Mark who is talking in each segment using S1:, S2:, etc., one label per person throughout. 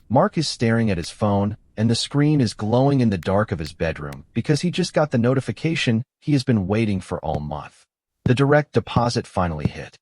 S1: Mark is staring at his phone, and the screen is glowing in the dark of his bedroom because he just got the notification he has been waiting for all month. The direct deposit finally hit.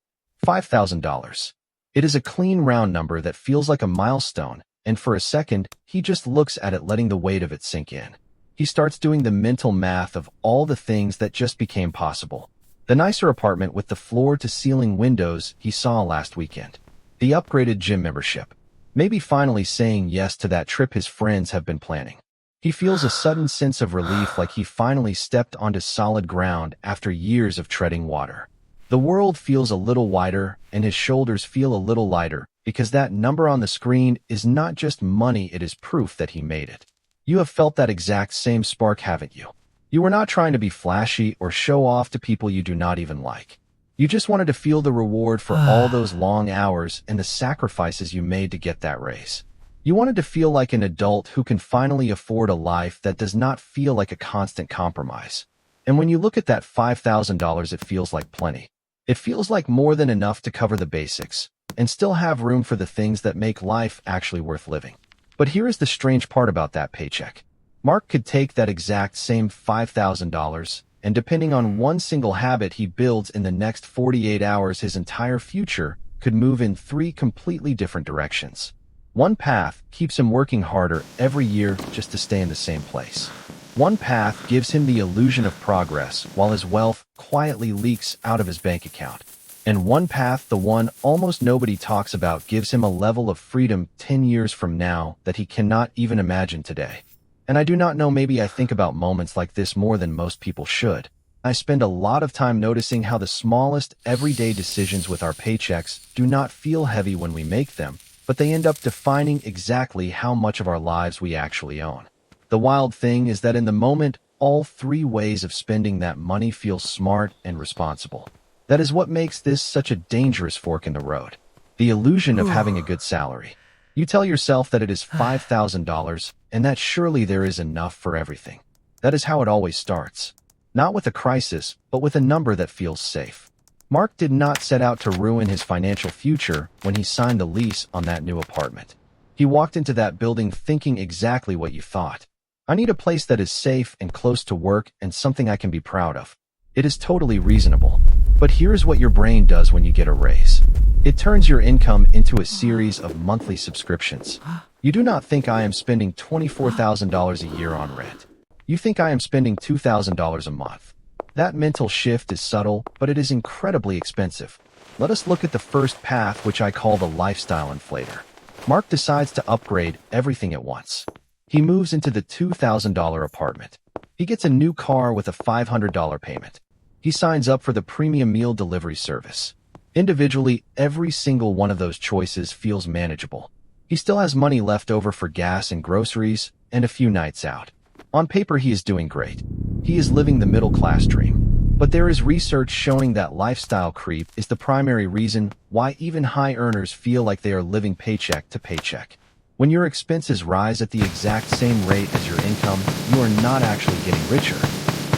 S1: $5,000. It is a clean round number that feels like a milestone, and for a second, he just looks at it, letting the weight of it sink in. He starts doing the mental math of all the things that just became possible. The nicer apartment with the floor-to-ceiling windows he saw last weekend. The upgraded gym membership. Maybe finally saying yes to that trip his friends have been planning. He feels a sudden sense of relief, like he finally stepped onto solid ground after years of treading water. The world feels a little wider, and his shoulders feel a little lighter, because that number on the screen is not just money, it is proof that he made it. You have felt that exact same spark, haven't you? You were not trying to be flashy or show off to people you do not even like. You just wanted to feel the reward for all those long hours and the sacrifices you made to get that raise. You wanted to feel like an adult who can finally afford a life that does not feel like a constant compromise. And when you look at that $5,000, it feels like plenty. It feels like more than enough to cover the basics and still have room for the things that make life actually worth living. But here is the strange part about that paycheck. Mark could take that exact same $5,000, and depending on one single habit he builds in the next 48 hours, his entire future could move in 3 completely different directions. One path keeps him working harder every year just to stay in the same place. One path gives him the illusion of progress while his wealth quietly leaks out of his bank account. And one path, the one almost nobody talks about, gives him a level of freedom 10 years from now that he cannot even imagine today. And I do not know, maybe I think about moments like this more than most people should. I spend a lot of time noticing how the smallest everyday decisions with our paychecks do not feel heavy when we make them, but they end up defining exactly how much of our lives we actually own. The wild thing is that in the moment, all 3 ways of spending that money feel smart and responsible. That is what makes this such a dangerous fork in the road. The illusion of having a good salary. You tell yourself that it is $5,000 and that surely there is enough for everything. That is how it always starts. Not with a crisis, but with a number that feels safe. Mark did not set out to ruin his financial future when he signed the lease on that new apartment. He walked into that building thinking exactly what you thought. I need a place that is safe and close to work and something I can be proud of. It is totally reasonable. But here's what your brain does when you get a raise. It turns your income into a series of monthly subscriptions. You do not think I am spending $24,000 a year on rent. You think I am spending $2,000 a month. That mental shift is subtle, but it is incredibly expensive. Let us look at the first path, which I call the lifestyle inflator. Mark decides to upgrade everything at once. He moves into the $2,000 apartment. He gets a new car with a $500 payment. He signs up for the premium meal delivery service. Individually, every single one of those choices feels manageable. He still has money left over for gas and groceries and a few nights out. On paper, he is doing great. He is living the middle-class dream. But there is research showing that lifestyle creep is the primary reason why even high earners feel like they are living paycheck to paycheck. When your expenses rise at the exact same rate as your income, you are not actually getting richer.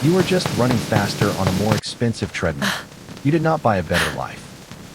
S1: You are just running faster on a more expensive treadmill. You did not buy a better life.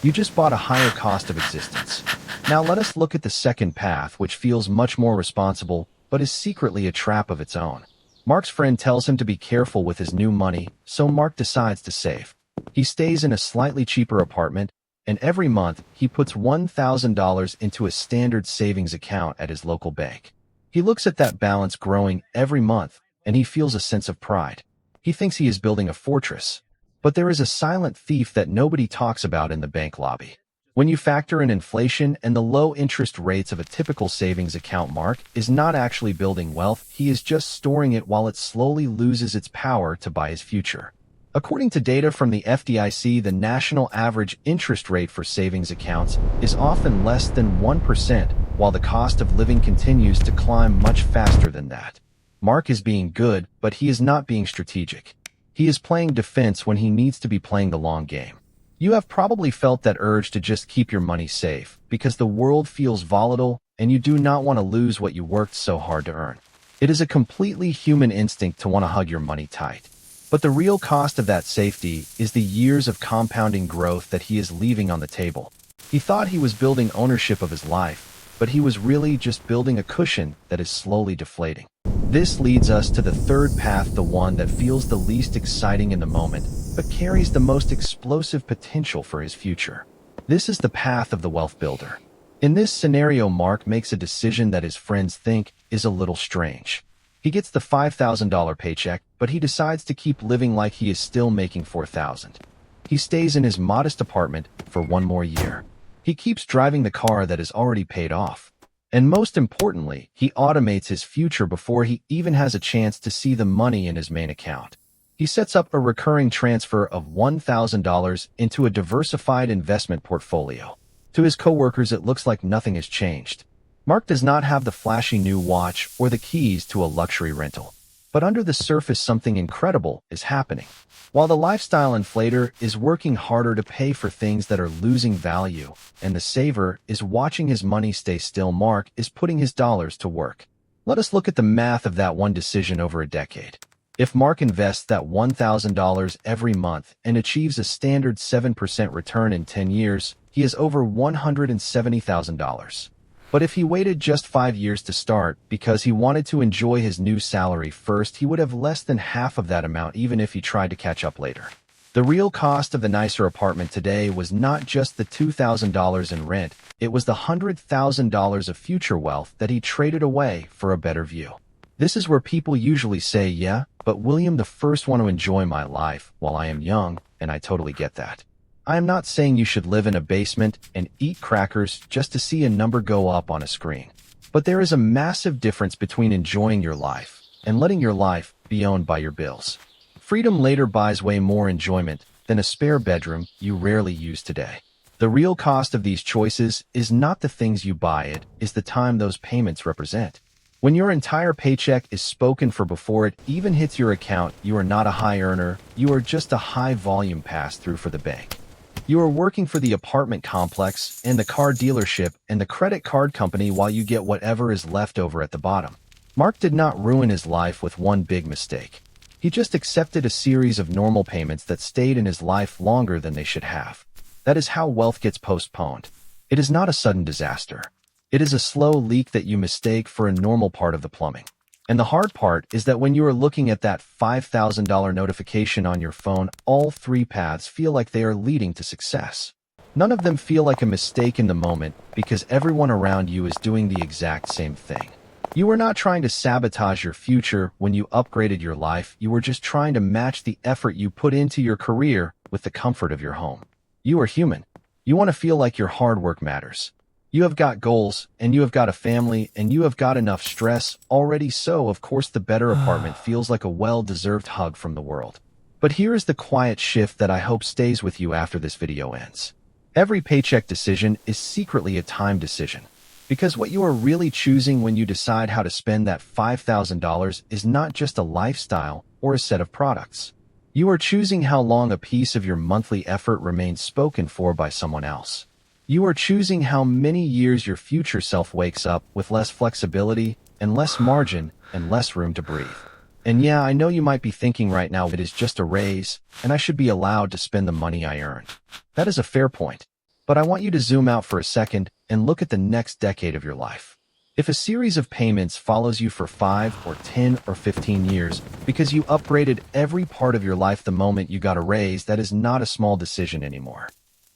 S1: You just bought a higher cost of existence. Now let us look at the second path, which feels much more responsible, but is secretly a trap of its own. Mark's friend tells him to be careful with his new money, so Mark decides to save. He stays in a slightly cheaper apartment, and every month he puts $1,000 into a standard savings account at his local bank. He looks at that balance growing every month, and he feels a sense of pride. He thinks he is building a fortress. But there is a silent thief that nobody talks about in the bank lobby. When you factor in inflation and the low interest rates of a typical savings account, Mark is not actually building wealth, he is just storing it while it slowly loses its power to buy his future. According to data from the FDIC, the national average interest rate for savings accounts is often less than 1%, while the cost of living continues to climb much faster than that. Mark is being good, but he is not being strategic. He is playing defense when he needs to be playing the long game. You have probably felt that urge to just keep your money safe because the world feels volatile and you do not want to lose what you worked so hard to earn. It is a completely human instinct to want to hug your money tight. But the real cost of that safety is the years of compounding growth that he is leaving on the table. He thought he was building ownership of his life, but he was really just building a cushion that is slowly deflating. This leads us to the third path, the one that feels the least exciting in the moment, but carries the most explosive potential for his future. This is the path of the wealth builder. In this scenario, Mark makes a decision that his friends think is a little strange. He gets the $5,000 paycheck, but he decides to keep living like he is still making $4,000. He stays in his modest apartment for one more year. He keeps driving the car that is already paid off. And most importantly, he automates his future before he even has a chance to see the money in his main account. He sets up a recurring transfer of $1,000 into a diversified investment portfolio. To his coworkers, it looks like nothing has changed. Mark does not have the flashy new watch or the keys to a luxury rental. But under the surface, something incredible is happening. While the lifestyle inflator is working harder to pay for things that are losing value, and the saver is watching his money stay still, Mark is putting his dollars to work. Let us look at the math of that one decision over a decade. If Mark invests that $1,000 every month and achieves a standard 7% return in 10 years, he has over $170,000. But if he waited just 5 years to start because he wanted to enjoy his new salary first, he would have less than half of that amount even if he tried to catch up later. The real cost of the nicer apartment today was not just the $2,000 in rent, it was the $100,000 of future wealth that he traded away for a better view. This is where people usually say, yeah, but William, the first want to enjoy my life while I am young, and I totally get that. I am not saying you should live in a basement and eat crackers just to see a number go up on a screen. But there is a massive difference between enjoying your life and letting your life be owned by your bills. Freedom later buys way more enjoyment than a spare bedroom you rarely use today. The real cost of these choices is not the things you buy, it is the time those payments represent. When your entire paycheck is spoken for before it even hits your account, you are not a high earner, you are just a high volume pass-through for the bank. You are working for the apartment complex and the car dealership and the credit card company while you get whatever is left over at the bottom. Mark did not ruin his life with one big mistake. He just accepted a series of normal payments that stayed in his life longer than they should have. That is how wealth gets postponed. It is not a sudden disaster. It is a slow leak that you mistake for a normal part of the plumbing. And the hard part is that when you are looking at that $5,000 notification on your phone, all three paths feel like they are leading to success. None of them feel like a mistake in the moment because everyone around you is doing the exact same thing. You were not trying to sabotage your future when you upgraded your life. You were just trying to match the effort you put into your career with the comfort of your home. You are human. You want to feel like your hard work matters. You have got goals, and you have got a family, and you have got enough stress already, so of course the better apartment feels like a well-deserved hug from the world. But here is the quiet shift that I hope stays with you after this video ends. Every paycheck decision is secretly a time decision. Because what you are really choosing when you decide how to spend that $5,000 is not just a lifestyle or a set of products. You are choosing how long a piece of your monthly effort remains spoken for by someone else. You are choosing how many years your future self wakes up with less flexibility and less margin and less room to breathe. And yeah, I know you might be thinking right now it is just a raise and I should be allowed to spend the money I earned. That is a fair point. But I want you to zoom out for a second and look at the next decade of your life. If a series of payments follows you for 5 or 10 or 15 years because you upgraded every part of your life the moment you got a raise, that is not a small decision anymore.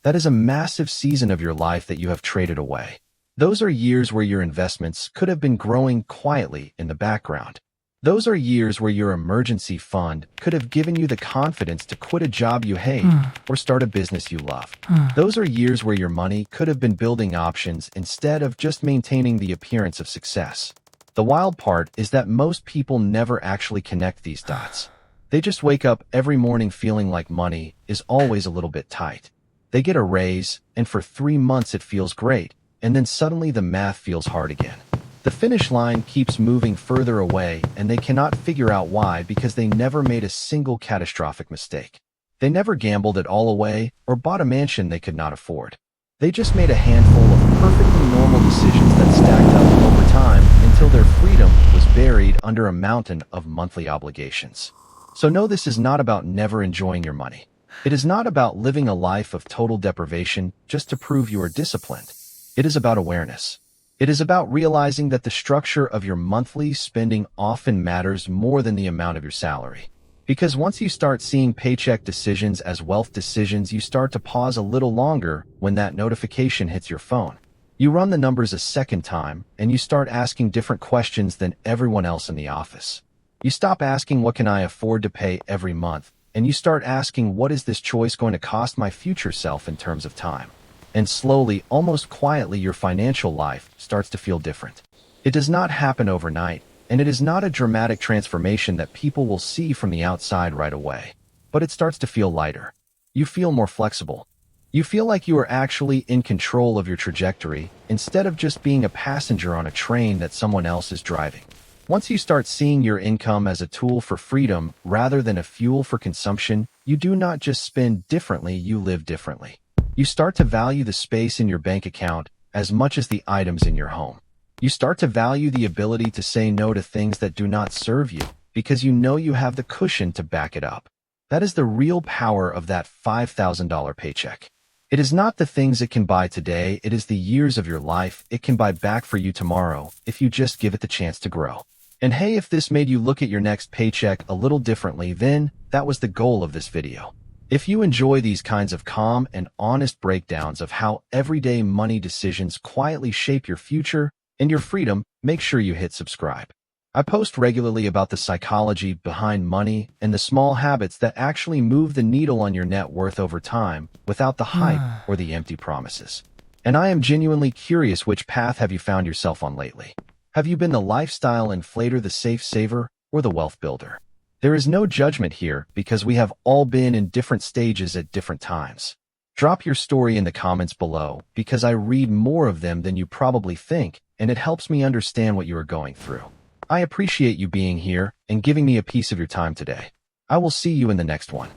S1: That is a massive season of your life that you have traded away. Those are years where your investments could have been growing quietly in the background. Those are years where your emergency fund could have given you the confidence to quit a job you hate or start a business you love. Those are years where your money could have been building options instead of just maintaining the appearance of success. The wild part is that most people never actually connect these dots. They just wake up every morning feeling like money is always a little bit tight. They get a raise, and for 3 months it feels great, and then suddenly the math feels hard again. The finish line keeps moving further away, and they cannot figure out why because they never made a single catastrophic mistake. They never gambled it all away or bought a mansion they could not afford. They just made a handful of perfectly normal decisions that stacked up over time until their freedom was buried under a mountain of monthly obligations. So no, this is not about never enjoying your money. It is not about living a life of total deprivation just to prove you are disciplined. It is about awareness. It is about realizing that the structure of your monthly spending often matters more than the amount of your salary. Because once you start seeing paycheck decisions as wealth decisions, you start to pause a little longer when that notification hits your phone. You run the numbers a second time, and you start asking different questions than everyone else in the office. You stop asking, what can I afford to pay every month? And you start asking, what is this choice going to cost my future self in terms of time? And slowly, almost quietly, your financial life starts to feel different. It does not happen overnight, and it is not a dramatic transformation that people will see from the outside right away. But it starts to feel lighter. You feel more flexible. You feel like you are actually in control of your trajectory, instead of just being a passenger on a train that someone else is driving. Once you start seeing your income as a tool for freedom rather than a fuel for consumption, you do not just spend differently, you live differently. You start to value the space in your bank account as much as the items in your home. You start to value the ability to say no to things that do not serve you because you know you have the cushion to back it up. That is the real power of that $5,000 paycheck. It is not the things it can buy today, it is the years of your life it can buy back for you tomorrow if you just give it the chance to grow. And hey, if this made you look at your next paycheck a little differently, then that was the goal of this video. If you enjoy these kinds of calm and honest breakdowns of how everyday money decisions quietly shape your future and your freedom, make sure you hit subscribe. I post regularly about the psychology behind money and the small habits that actually move the needle on your net worth over time without the hype or the empty promises. And I am genuinely curious, which path have you found yourself on lately? Have you been the lifestyle inflator, the safe saver, or the wealth builder? There is no judgment here because we have all been in different stages at different times. Drop your story in the comments below because I read more of them than you probably think, and it helps me understand what you are going through. I appreciate you being here and giving me a piece of your time today. I will see you in the next one.